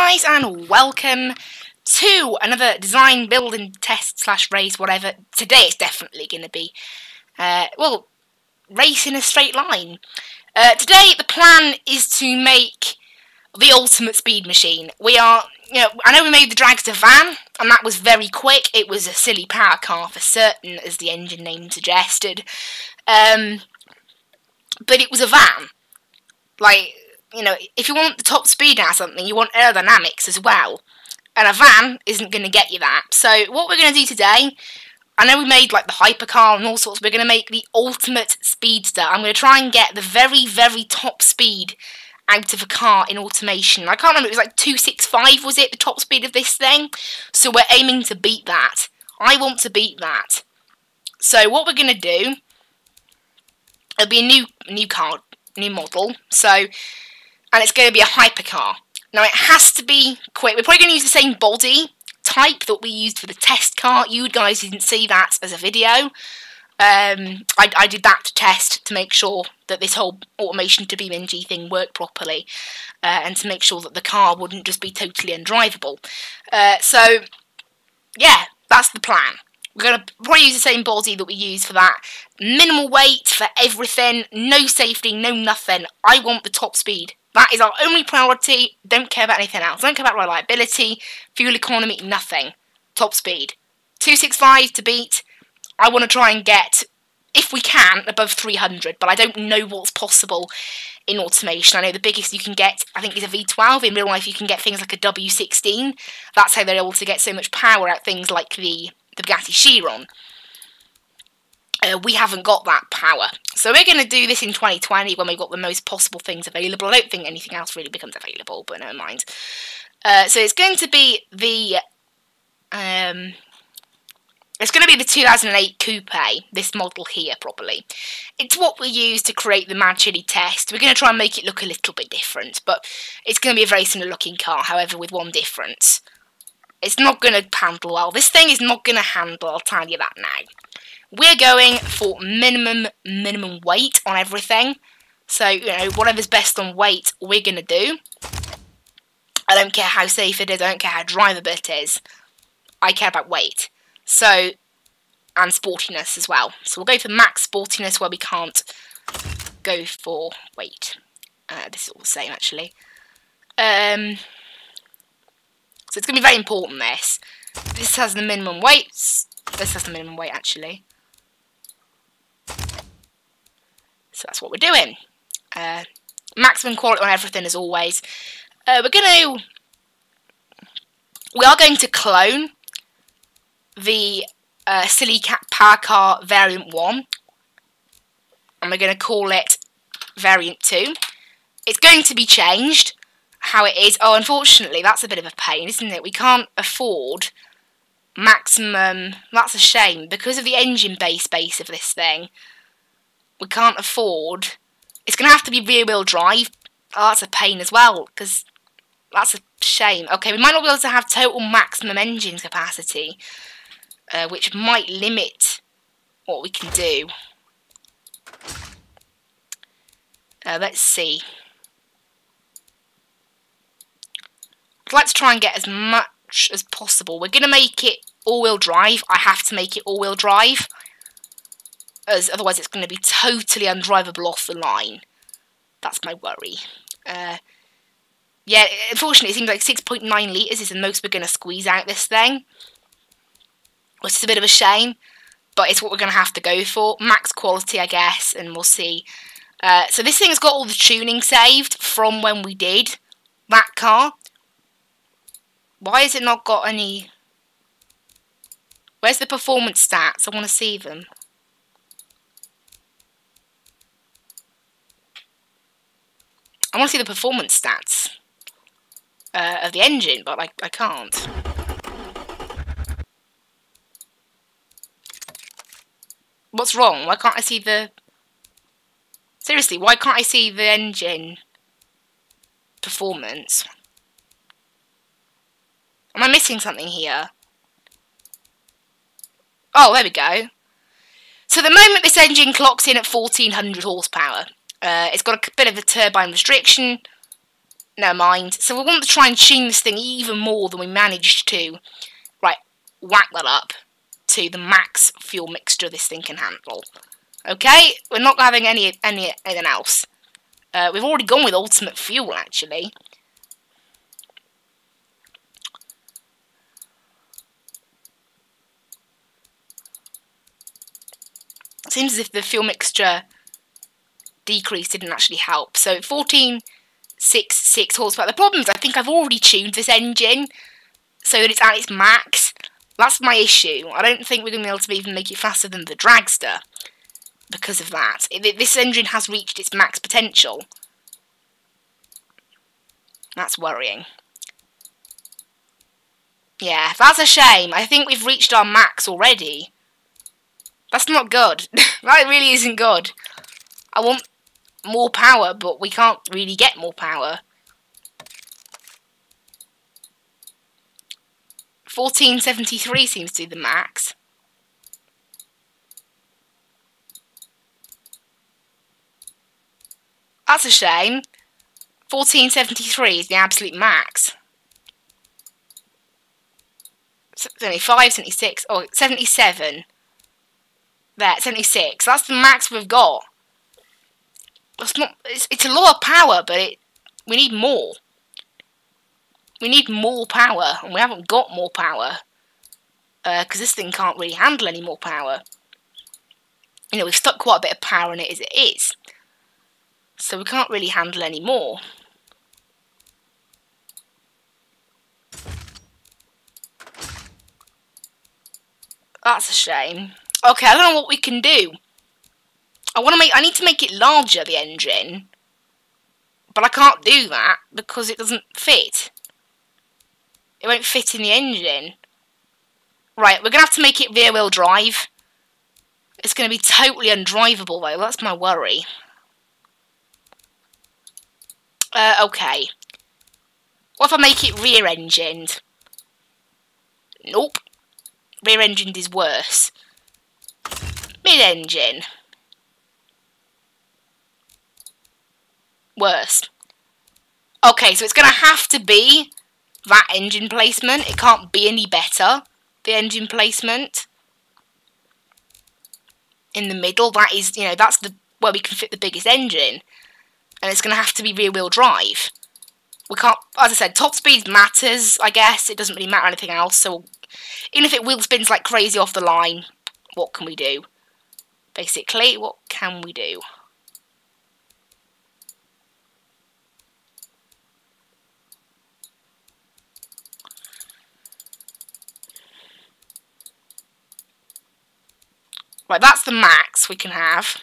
guys, and welcome to another design, build and test / race, whatever. Today it's definitely going to be, race in a straight line. Today the plan is to make the ultimate speed machine. I know we made the dragster van, and that was very quick. It was a silly power car for certain, as the engine name suggested. But it was a van. Like, if you want the top speed out of something, you want aerodynamics as well. And a van isn't going to get you that. So what we're going to do today, I know we made like the hypercar and all sorts, we're going to make the ultimate speedster. I'm going to try and get the very, very top speed out of a car in automation. I can't remember, it was like 265, was it, the top speed of this thing? So we're aiming to beat that. I want to beat that. So what we're going to do, it'll be a new model. So, and it's going to be a hypercar. Now it has to be quick. We're probably going to use the same body type that we used for the test car. You guys didn't see that as a video. I did that to test to make sure that this whole automation to BeamNG thing worked properly, and to make sure that the car wouldn't just be totally undrivable. So yeah, that's the plan. We're going to probably use the same body that we used for that. Minimal weight for everything, no safety, no nothing. I want the top speed. That is our only priority. Don't care about anything else. Don't care about reliability, fuel economy, nothing. Top speed. 265 to beat. I want to try and get, if we can, above 300, but I don't know what's possible in automation. I know the biggest you can get, I think, is a V12. In real life, you can get things like a W16. That's how they're able to get so much power out things like the Bugatti Chiron. We haven't got that power. So we're going to do this in 2020 when we've got the most possible things available. I don't think anything else really becomes available, but never mind. So it's going to be the 2008 Coupe, this model here, probably. It's what we use to create the Mad Chili test. We're going to try and make it look a little bit different, but it's going to be a very similar looking car, however, with one difference. It's not going to handle well. This thing is not going to handle, I'll tell you that now. We're going for minimum weight on everything. So, whatever's best on weight, we're going to do. I don't care how safe it is, I don't care how drivable it is. I care about weight. So, and sportiness as well. So we'll go for max sportiness where we can't go for weight. This is all the same, actually. So it's going to be very important, this. This has the minimum weight. This has the minimum weight, actually. So that's what we're doing. Maximum quality on everything, as always. We are going to clone the Silly Cat Power Car Variant 1. And we're going to call it Variant 2. It's going to be changed. How it is. Oh, unfortunately, that's a bit of a pain, isn't it? We can't afford maximum. That's a shame. Because of the engine base of this thing, we can't afford. It's going to have to be rear-wheel drive. Oh, that's a pain as well, because that's a shame. Okay, we might not be able to have total maximum engine capacity, which might limit what we can do. Let's see. I'd like to try and get as much as possible. We're going to make it all-wheel drive. I have to make it all-wheel drive, as otherwise it's going to be totally undrivable off the line. That's my worry. Yeah, unfortunately, it seems like 6.9 litres is the most we're going to squeeze out this thing, which is a bit of a shame, but it's what we're going to have to go for. Max quality, I guess, and we'll see. So this thing's got all the tuning saved from when we did that car. Why has it not got any? Where's the performance stats? I want to see them. I want to see the performance stats of the engine, but I can't. What's wrong? Why can't I see the... Seriously, why can't I see the engine performance? Am I missing something here? Oh, there we go. So the moment this engine clocks in at 1400 horsepower, it's got a bit of a turbine restriction. Never mind. So we want to try and tune this thing even more than we managed to. Right, whack that up to the max fuel mixture this thing can handle. Okay, we're not having anything else. We've already gone with ultimate fuel, actually. It seems as if the fuel mixture decrease didn't actually help. So 14.66 horsepower. The problem is I think I've already tuned this engine so that it's at its max. That's my issue. I don't think we're going to be able to even make it faster than the Dragster because of that. This engine has reached its max potential. That's worrying. Yeah, that's a shame. I think we've reached our max already. That's not good. That really isn't good. I want more power, but we can't really get more power. 1473 seems to be the max. That's a shame. 1473 is the absolute max. 75, 76, oh, 77. There, 76. That's the max we've got. That's not. It's a lot of power, but we need more. We need more power, and we haven't got more power. Because this thing can't really handle any more power. You know, we've stuck quite a bit of power in it as it is. So we can't really handle any more. That's a shame. Okay, I don't know what we can do. I need to make it larger, the engine. But I can't do that because it doesn't fit. It won't fit in the engine. Right, we're going to have to make it rear-wheel drive. It's going to be totally undrivable, though. That's my worry. Okay. What if I make it rear-engined? Nope. Rear-engined is worse. Mid-engine. Worse. Okay, so it's going to have to be that engine placement. It can't be any better. The engine placement. In the middle, that is, you know, that's where we can fit the biggest engine. And it's going to have to be rear-wheel drive. We can't, as I said, top speed matters, I guess. It doesn't really matter anything else. So even if it wheel spins like crazy off the line, what can we do? Basically, what can we do? Right, that's the max we can have.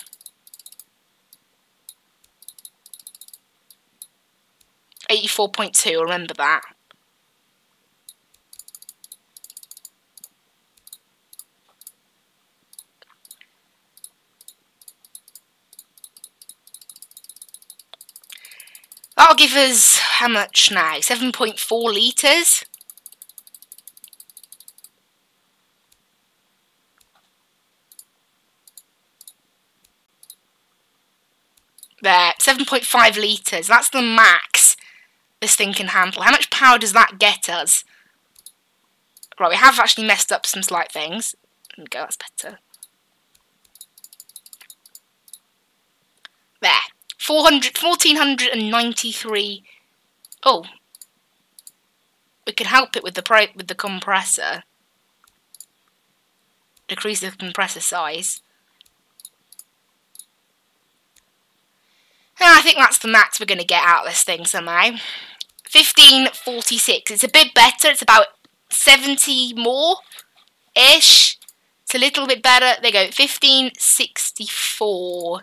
$84.2, remember that. That'll give us, how much now? 7.4 litres? There, 7.5 litres. That's the max this thing can handle. How much power does that get us? Right, we have actually messed up some slight things. There we go, that's better. There. 1,493. Oh. We could help it with the compressor. Decrease the compressor size. And I think that's the max we're going to get out of this thing somehow. 1546. It's a bit better. It's about 70 more-ish. It's a little bit better. There you go. 1564.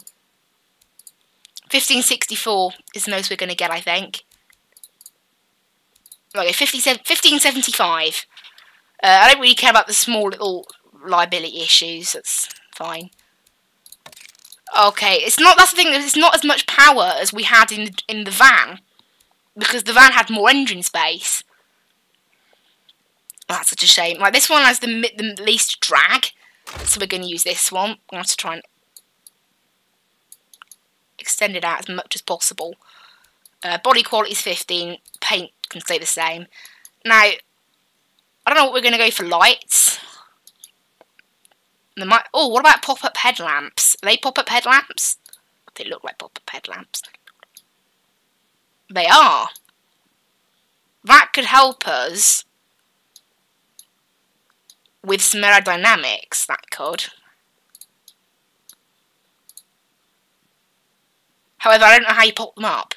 1564 is the most we're going to get, I think. Okay, 1575. I don't really care about the small little liability issues. That's fine. Okay, it's not. That's the thing. It's not as much power as we had in the van, because the van had more engine space. Oh, that's such a shame. Like, this one has the least drag, so we're going to use this one. I'm going to have to try and extend it out as much as possible. Body quality is 15. Paint can stay the same. Now, I don't know what we're going to go for lights. Oh, what about pop-up headlamps? Are they pop-up headlamps? They look like pop-up headlamps. They are. That could help us with some aerodynamics, that could. However, I don't know how you pop them up.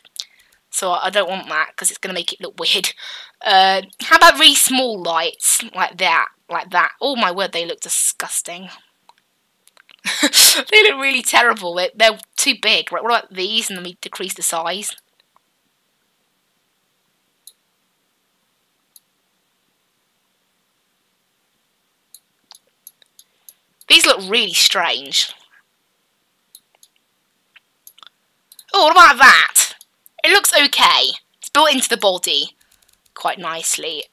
So I don't want that, because it's going to make it look weird. How about really small lights? Like that. Like that. Oh my word, they look disgusting. They look really terrible. They're too big. Right, what about these? And then we decrease the size. These look really strange. Oh, what about that? It looks okay. It's built into the body quite nicely.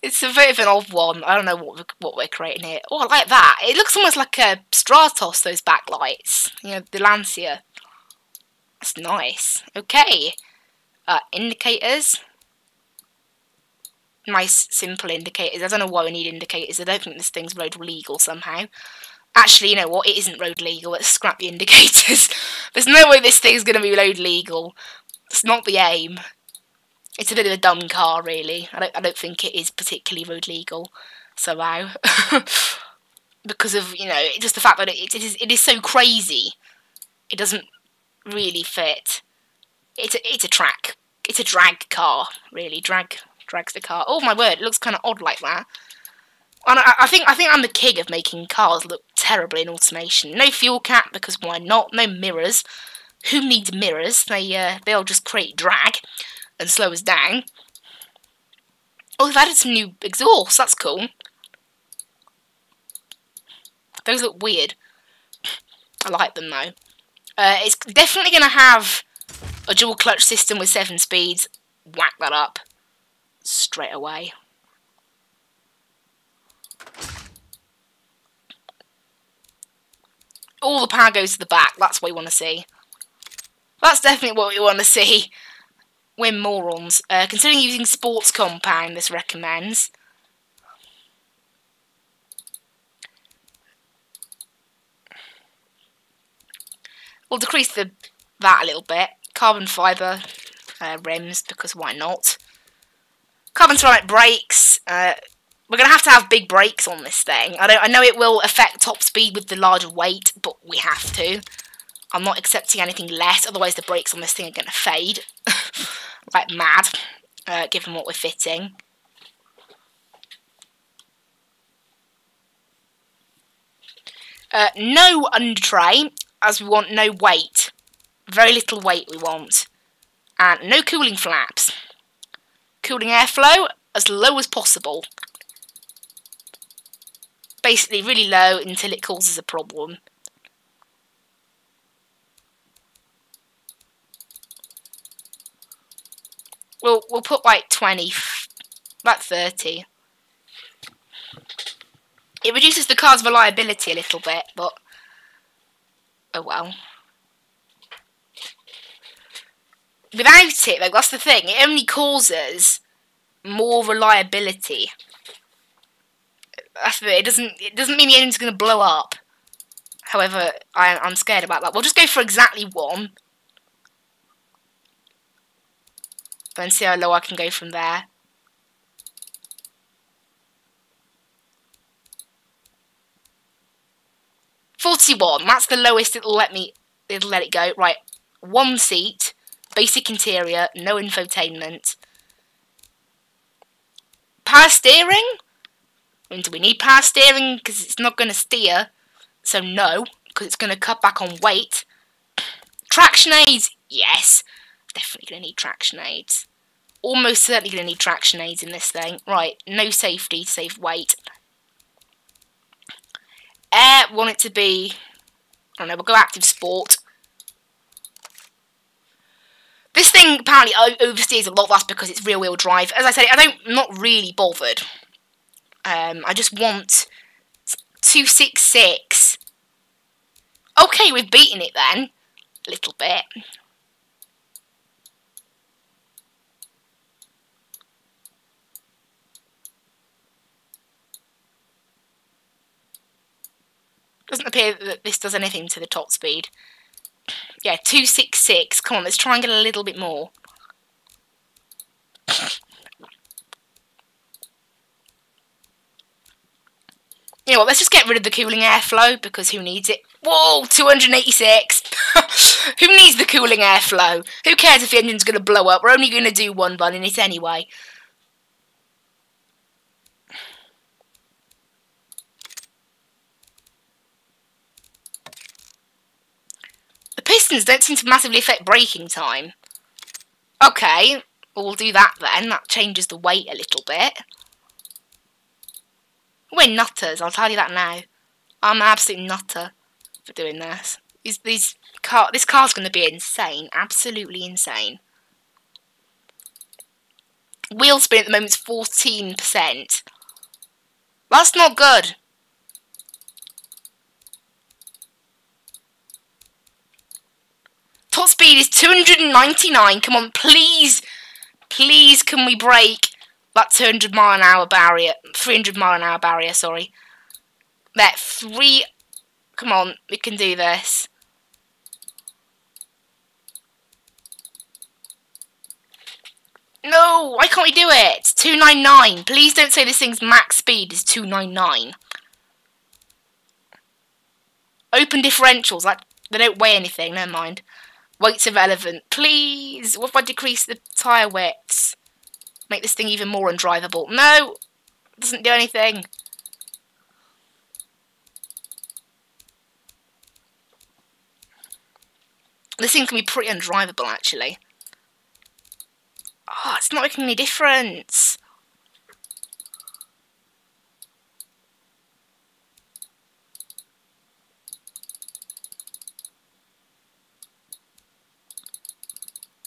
It's a bit of an odd one. I don't know what we're creating here. Oh, I like that. It looks almost like a Stratos, those backlights. You know, the Lancia. That's nice. Okay. Indicators. Nice, simple indicators. I don't know why we need indicators. I don't think this thing's road legal somehow. Actually, you know what? It isn't road legal. Let's scrap the indicators. There's no way this thing's going to be road legal. It's not the aim. It's a bit of a dumb car, really. I don't think it is particularly road legal somehow. Because of, you know, just the fact that it is so crazy. It doesn't really fit. It's a drag car, really. Drags the car. Oh my word, it looks kind of odd like that. And I think I'm the king of making cars look terribly in automation. No fuel cap, because why not? No mirrors. Who needs mirrors? They'll just create drag and slow us down. Oh, they've added some new exhausts. That's cool. Those look weird. I like them though. It's definitely going to have a dual clutch system with 7 speeds. Whack that up straight away. All the power goes to the back. That's what we want to see. That's definitely what we want to see. We're morons. Considering using sports compound, this recommends. We'll decrease that a little bit. Carbon fibre rims, because why not? Carbon ceramic brakes. We're going to have big brakes on this thing. I know it will affect top speed with the larger weight, but we have to. I'm not accepting anything less, otherwise the brakes on this thing are going to fade. Like mad, given what we're fitting. No under tray, as we want no weight. Very little weight we want. And no cooling flaps. Cooling airflow as low as possible. Basically really low until it causes a problem. We'll put like 20, like 30. It reduces the car's reliability a little bit, but oh well. Without it, like, that's the thing. It only causes more reliability. That's the bit. It doesn't mean the engine's going to blow up. However, I'm scared about that. We'll just go for exactly 1. Then see how low I can go from there. $41. That's the lowest it'll let it go. Right, 1 seat, basic interior, no infotainment. Power steering? I mean, do we need power steering? Because it's not going to steer. So no, because it's going to cut back on weight. Traction aids? Yes. Definitely going to need traction aids. Almost certainly going to need traction aids in this thing. Right, no safety to save weight. Air, want it to be, I don't know, we'll go active sport. This thing apparently oversteers a lot. That's because it's rear wheel drive. As I said, I'm not really bothered. I just want 266. Okay, we've beaten it then. A little bit. Doesn't appear that this does anything to the top speed. Yeah, 266. Come on, let's try and get a little bit more. You know what, let's just get rid of the cooling airflow, because who needs it? Whoa, 286! Who needs the cooling airflow? Who cares if the engine's going to blow up? We're only going to do one run in it anyway. The pistons don't seem to massively affect braking time. Okay, well, we'll do that then. That changes the weight a little bit. We're nutters, I'll tell you that now. I'm an absolute nutter for doing this. This car's going to be insane. Absolutely insane. Wheel spin at the moment is 14%. That's not good. Top speed is 299. Come on, please. Please, can we break that 200 mile an hour barrier? 300 mile an hour barrier, sorry. There, 3... Come on, we can do this. No, why can't we do it? It's 299. Please don't say this thing's max speed is 299. Open differentials. They don't weigh anything. Never mind. Weight's irrelevant. Please. What if I decrease the tyre widths? Make this thing even more undrivable. No. It doesn't do anything. This thing can be pretty undrivable, actually. Oh, it's not making any difference.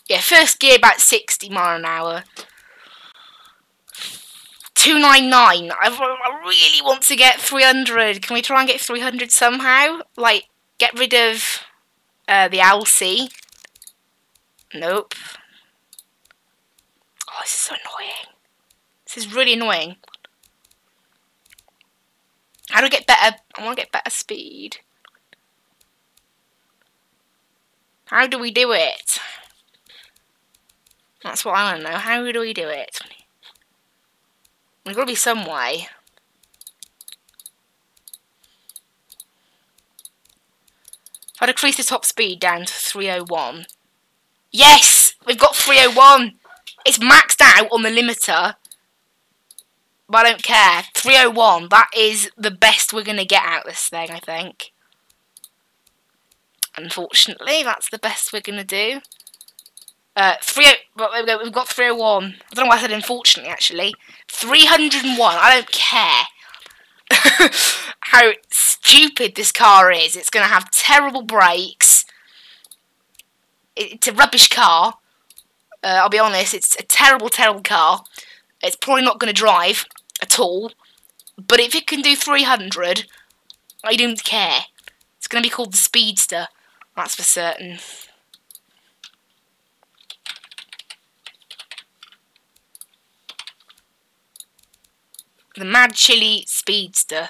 Yeah, first gear about 60 mile an hour. 299. I really want to get 300. Can we try and get 300 somehow? Like, get rid of the LC. Nope. Oh, this is so annoying. This is really annoying. How do I get better? I want to get better speed. How do we do it? That's what I want to know. How do we do it? There's got to be some way. If I decrease the top speed down to 301. Yes! We've got 301! It's maxed out on the limiter. But I don't care. 301, that is the best we're going to get out of this thing, I think. Unfortunately, that's the best we're going to do. We've got 301. I don't know why I said unfortunately, actually. 301, I don't care how stupid this car is. It's going to have terrible brakes. It's a rubbish car. I'll be honest, it's a terrible, terrible car. It's probably not going to drive at all. But if it can do 300, I don't care. It's going to be called the Speedster. That's for certain. The Mad Chili Speedster.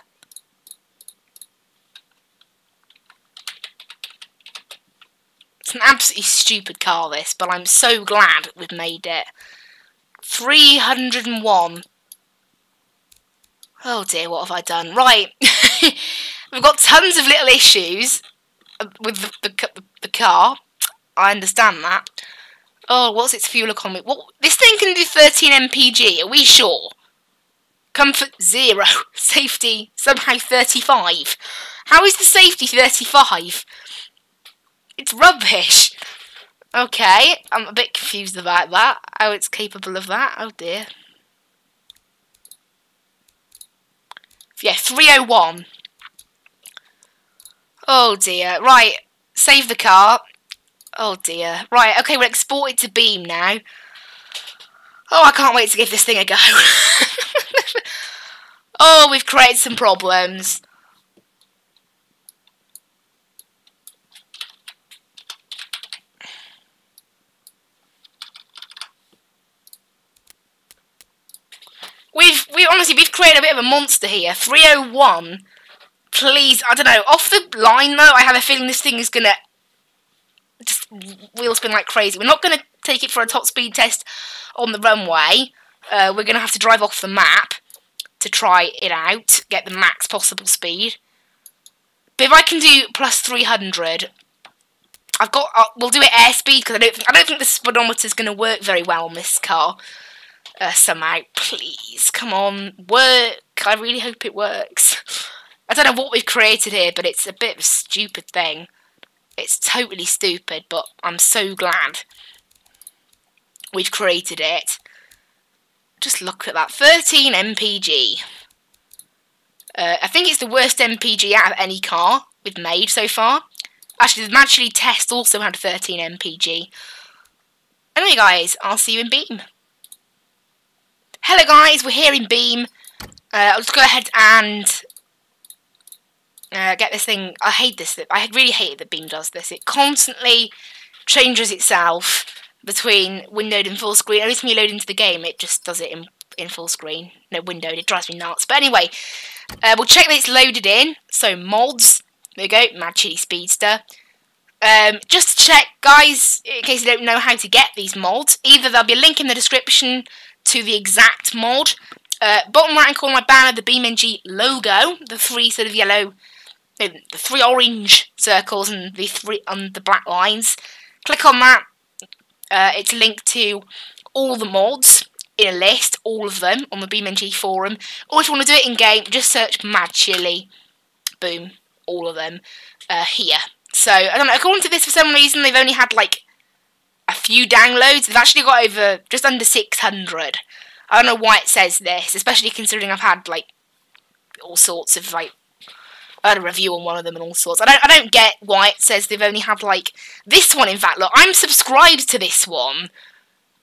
It's an absolutely stupid car, this, but I'm so glad we've made it. 301. Oh dear, what have I done? Right. We've got tons of little issues with the car. I understand that. Oh, what's its fuel economy? What? This thing can do 13 MPG, are we sure? Comfort 0. Safety somehow 35. How is the safety 35? It's rubbish. Okay, I'm a bit confused about that. How it's capable of that. Oh dear. Yeah, 301. Oh dear. Right, save the car. Oh dear. Right, okay, we'll export it to Beam now. Oh, I can't wait to give this thing a go. Oh, we've created some problems. We've created a bit of a monster here. 301 please, I don't know, off the line though, I have a feeling this thing is gonna just wheel spin like crazy. We're not gonna take it for a top speed test on the runway. We're gonna have to drive off the map to try it out, get the max possible speed. But if I can do plus 300, we'll do it airspeed, because I don't think the speedometer is gonna work very well on this car. Somehow, please, come on, work. I really hope it works. I don't know what we've created here, but it's a bit of a stupid thing. It's totally stupid, but I'm so glad we've created it. Just look at that, 13 MPG. I think it's the worst MPG out of any car we've made so far. Actually, the Magically test also had 13 MPG. Anyway, guys, I'll see you in Beam. Hello guys, we're here in Beam. I'll just go ahead and get this thing. I hate this. I really hate it that Beam does this. It constantly changes itself between windowed and full screen. Every time you load into the game, it just does it in full screen. No, windowed. It drives me nuts. But anyway, we'll check that it's loaded in. So mods. There we go. Mad Chili Speedster. Just to check, guys, in case you don't know how to get these mods, either there'll be a link in the description to the exact mod. Bottom right hand corner of my banner, the BeamNG logo, the three sort of yellow, the three orange circles and the three on the black lines. Click on that. It's linked to all the mods in a list, all of them, on the BeamNG forum. Or if you want to do it in game, just search Mad Chili. Boom, all of them here. So I don't know. According to this, for some reason, they've only had like a few downloads. They've actually got over just under 600. I don't know why it says this, especially considering I've had like all sorts of like, I had a review on one of them and all sorts. I don't get why it says they've only had like this one. In fact, look, I'm subscribed to this one,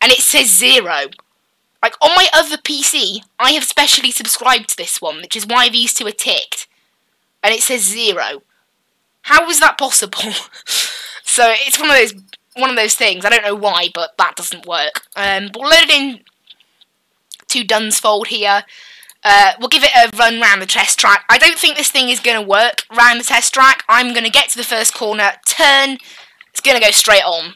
and it says 0. Like on my other PC, I have specially subscribed to this one, which is why these two are ticked, and it says 0. How is that possible? So it's one of those things. I don't know why, but that doesn't work. But we'll load it in to Dunsfold here. We'll give it a run round the test track. I don't think this thing is going to work round the test track. I'm going to get to the first corner, turn, it's going to go straight on.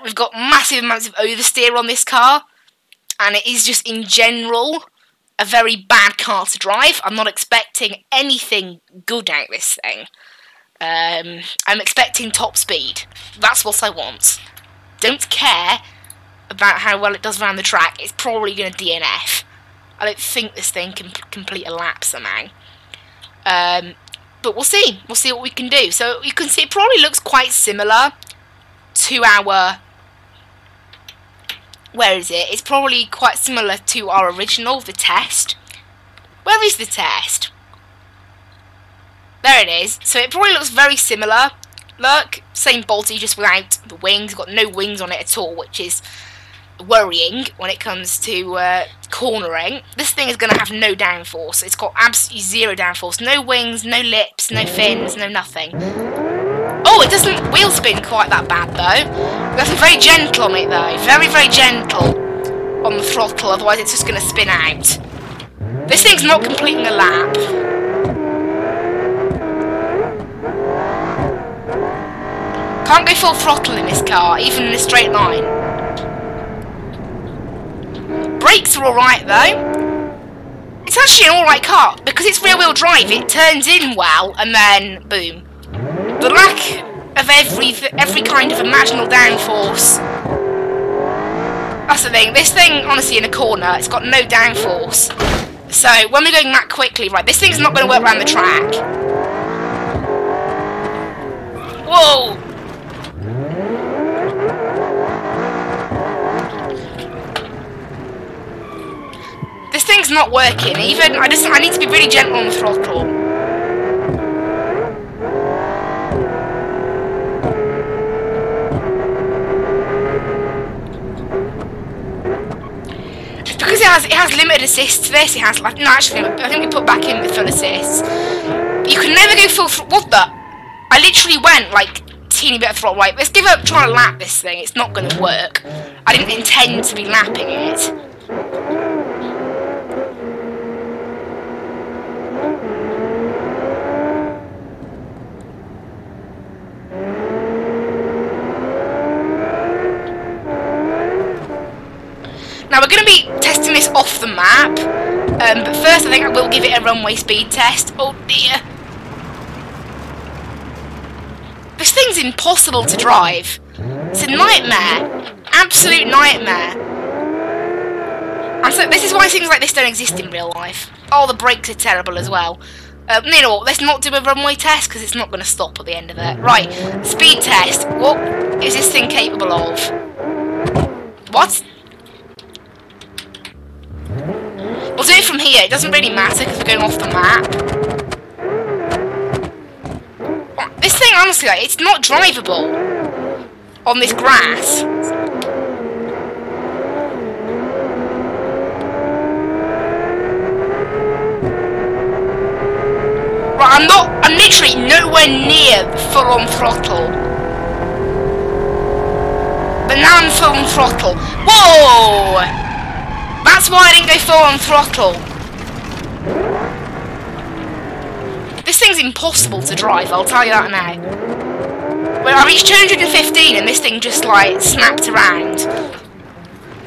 We've got massive amounts of oversteer on this car, and it is just in general a very bad car to drive. I'm not expecting anything good out of this thing. I'm expecting top speed. That's what I want. Don't care about how well it does around the track. It's probably going to DNF. I don't think this thing can complete a lap somehow. But we'll see. We'll see what we can do. So you can see it probably looks quite similar to our... Where is it? It's probably quite similar to our original, the test. Where is the test? There it is. So it probably looks very similar. Look, same bolty, just without the wings. Got no wings on it at all, which is worrying when it comes to cornering. This thing is going to have no downforce. It's got absolutely 0 downforce. No wings, no lips, no fins, no nothing. Oh, it doesn't wheel spin quite that bad, though. That's very gentle on it, though. Very, very gentle on the throttle, otherwise it's just going to spin out. This thing's not completing a lap. Can't go full throttle in this car, even in a straight line. Brakes are alright, though. It's actually an alright car, because it's rear-wheel drive, it turns in well, and then, boom. The lack of every kind of imaginable downforce. That's the thing. This thing, honestly, in a corner, it's got no downforce. So, when we're going that quickly, right, this thing's not going to work around the track. Whoa! This thing's not working. Even, I need to be really gentle on the throttle. Because it has limited assists to this, it has like, no actually I think we put back in with full assists. You can never go full what the? I literally went like teeny bit of throttle. Right, let's give up trying to lap this thing, it's not going to work. I didn't intend to be lapping it. Now we're going to be testing this off the map, but first I think I will give it a runway speed test. Oh dear. This thing's impossible to drive. It's a nightmare. Absolute nightmare. And so this is why things like this don't exist in real life. Oh, the brakes are terrible as well. You know what, let's not do a runway test because it's not going to stop at the end of it. Right, speed test. What is this thing capable of? What? We'll do it from here. It doesn't really matter because we're going off the map. This thing, honestly, like, it's not drivable on this grass. Right, I'm literally nowhere near full-on throttle. But now I'm full-on throttle. Whoa! That's why I didn't go full-on throttle. This thing's impossible to drive, I'll tell you that now. Well, I reached 215 and this thing just, like, snapped around.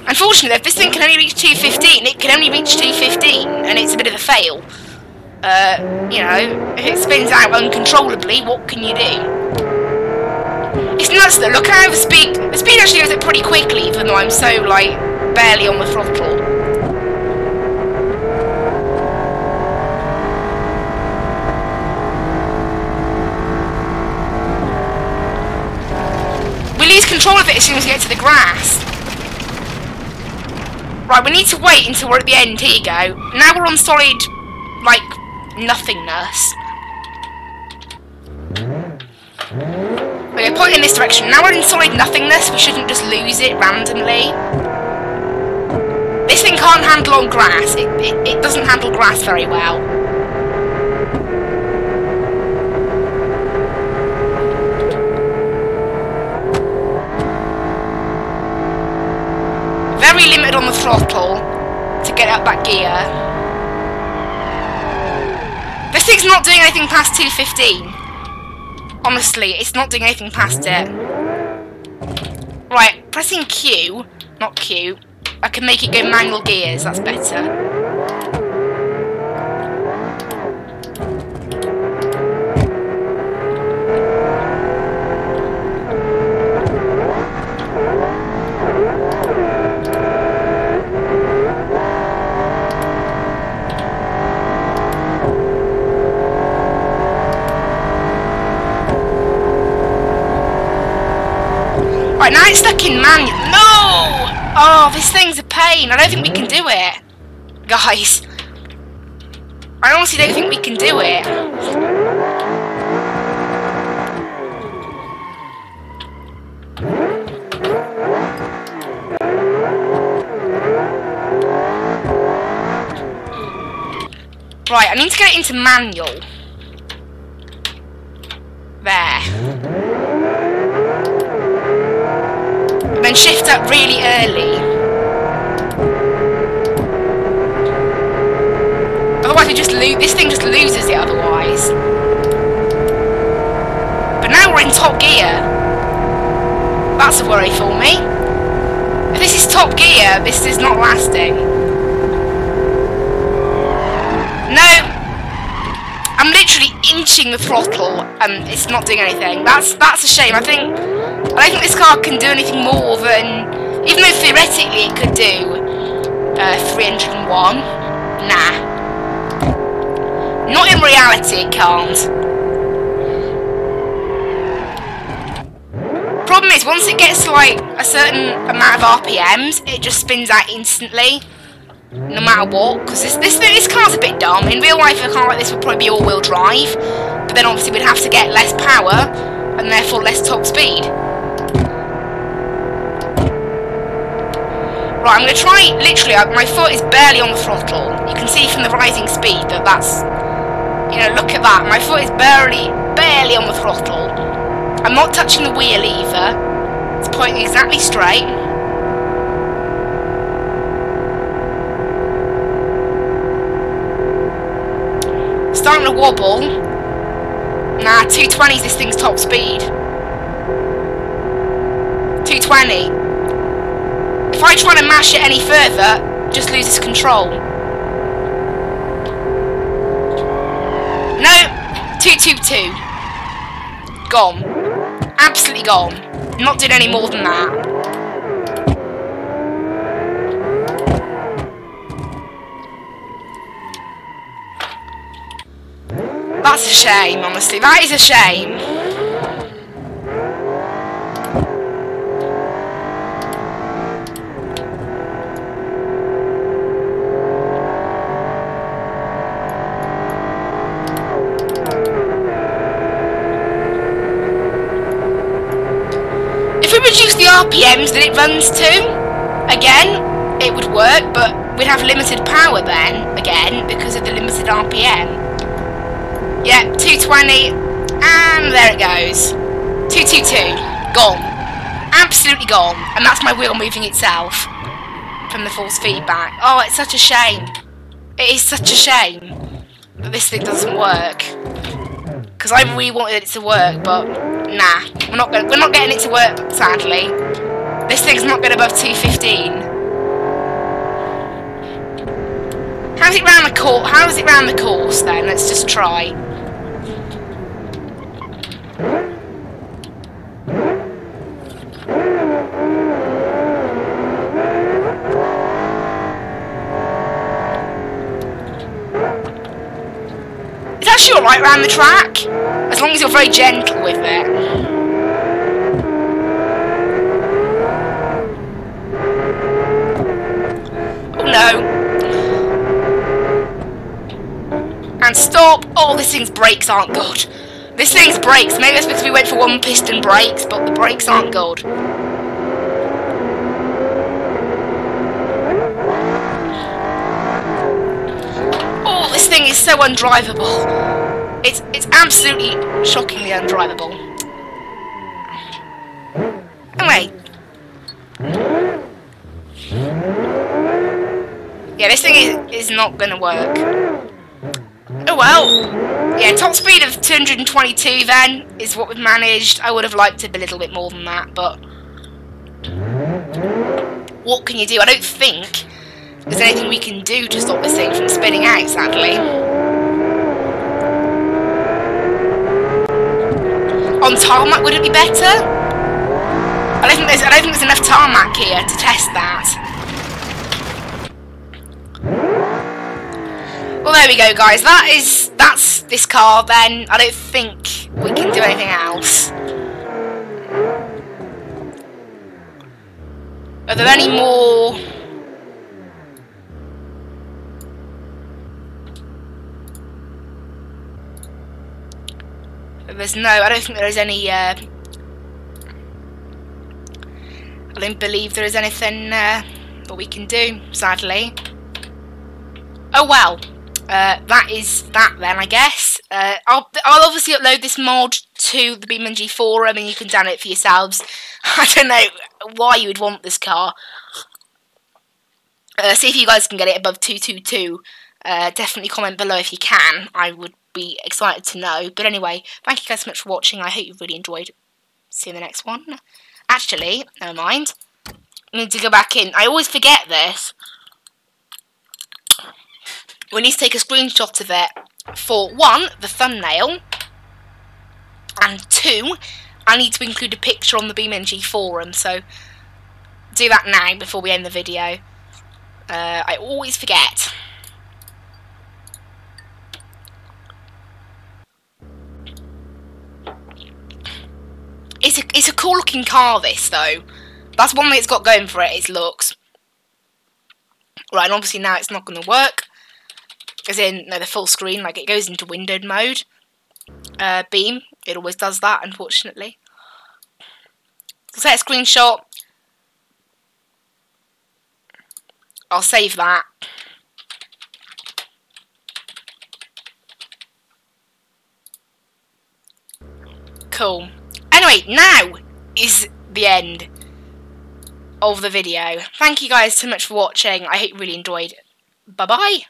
Unfortunately, if this thing can only reach 215, it can only reach 215, and it's a bit of a fail. You know, if it spins out uncontrollably, what can you do? It's nuts though, look how the speed actually goes up pretty quickly, even though I'm so, like, barely on the throttle. We lose control of it as soon as we get to the grass. Right, we need to wait until we're at the end. Here you go. Now we're on solid, like, nothingness. Okay, point in this direction. Now we're in solid nothingness. We shouldn't just lose it randomly. This thing can't handle on grass. It doesn't handle grass very well. Very limited on the throttle to get up that gear. This thing's not doing anything past 215. Honestly, it's not doing anything past it. Right, pressing Q, not Q, I can make it go manual gears, that's better. Right, now it's stuck in manual. No! Oh, this thing's a pain. I don't think we can do it. Guys. I honestly don't think we can do it. Right, I need to get it into manual. There. And then shift up really early. Otherwise we just lose, this thing just loses it otherwise. But now we're in top gear. That's a worry for me. If this is top gear, this is not lasting. No! I'm literally inching the throttle and it's not doing anything. That's a shame. I don't think this car can do anything more than, even though theoretically it could do 301. Nah. Not in reality it can't. Problem is, once it gets to like a certain amount of RPMs, it just spins out instantly. No matter what, because this car's a bit dumb. In real life, a car like this would probably be all-wheel drive, but then obviously we'd have to get less power and therefore less top speed. Right, I'm going to try, literally, my foot is barely on the throttle. You can see from the rising speed that that's, you know, look at that. My foot is barely on the throttle. I'm not touching the wheel either. It's pointing exactly straight. Starting to wobble. Nah, 220 is this thing's top speed. 220. If I I try to mash it any further, it just loses control. No, 222. Gone. Absolutely gone. Not doing any more than that. That's a shame, honestly. That is a shame. If we reduce the RPMs that it runs to, again, it would work, but we'd have limited power then, again, because of the limited RPM. Yep, 220, and there it goes. 222, gone. Absolutely gone. And that's my wheel moving itself from the force feedback. Oh, it's such a shame. It is such a shame that this thing doesn't work. Because I really wanted it to work, but nah, we're not getting it to work, sadly. This thing's not going above 215. How's it round the course? How is it round the course then? Let's just try. It's actually alright round the track, as long as you're very gentle with it. Oh no. And stop! Oh, this thing's brakes aren't good. This thing's brakes, maybe that's because we went for one piston brakes, but the brakes aren't good. Oh, this thing is so undrivable. It's absolutely shockingly undrivable. Anyway. Yeah, this thing is not going to work. Oh well. Yeah, top speed of 222 then is what we've managed. I would have liked it a little bit more than that, but what can you do? I don't think there's anything we can do to stop this thing from spinning out, sadly. On tarmac, would it be better? I don't think there's enough tarmac here to test that. Well, there we go, guys. That's this car then. I don't think we can do anything else. Are there any more? There's no. I don't think there is any. I don't believe there is anything that we can do. Sadly. Oh well. That is that then, I guess. I'll obviously upload this mod to the BeamNG forum and you can download it for yourselves. I don't know why you would want this car. See if you guys can get it above 222. Definitely comment below if you can. I would be excited to know. But anyway, thank you guys so much for watching. I hope you really enjoyed. See you in the next one. Actually, never mind. I need to go back in. I always forget this. We need to take a screenshot of it for 1, the thumbnail, and 2, I need to include a picture on the BeamNG forum, so do that now before we end the video. I always forget. It's a cool looking car, this though. That's one thing it's got going for it, its looks. Right, and obviously now it's not going to work. As in, no, the full screen, like it goes into windowed mode. Beam, it always does that, unfortunately. So set a screenshot. I'll save that. Cool. Anyway, now is the end of the video. Thank you guys so much for watching. I hope you really enjoyed. Bye-bye.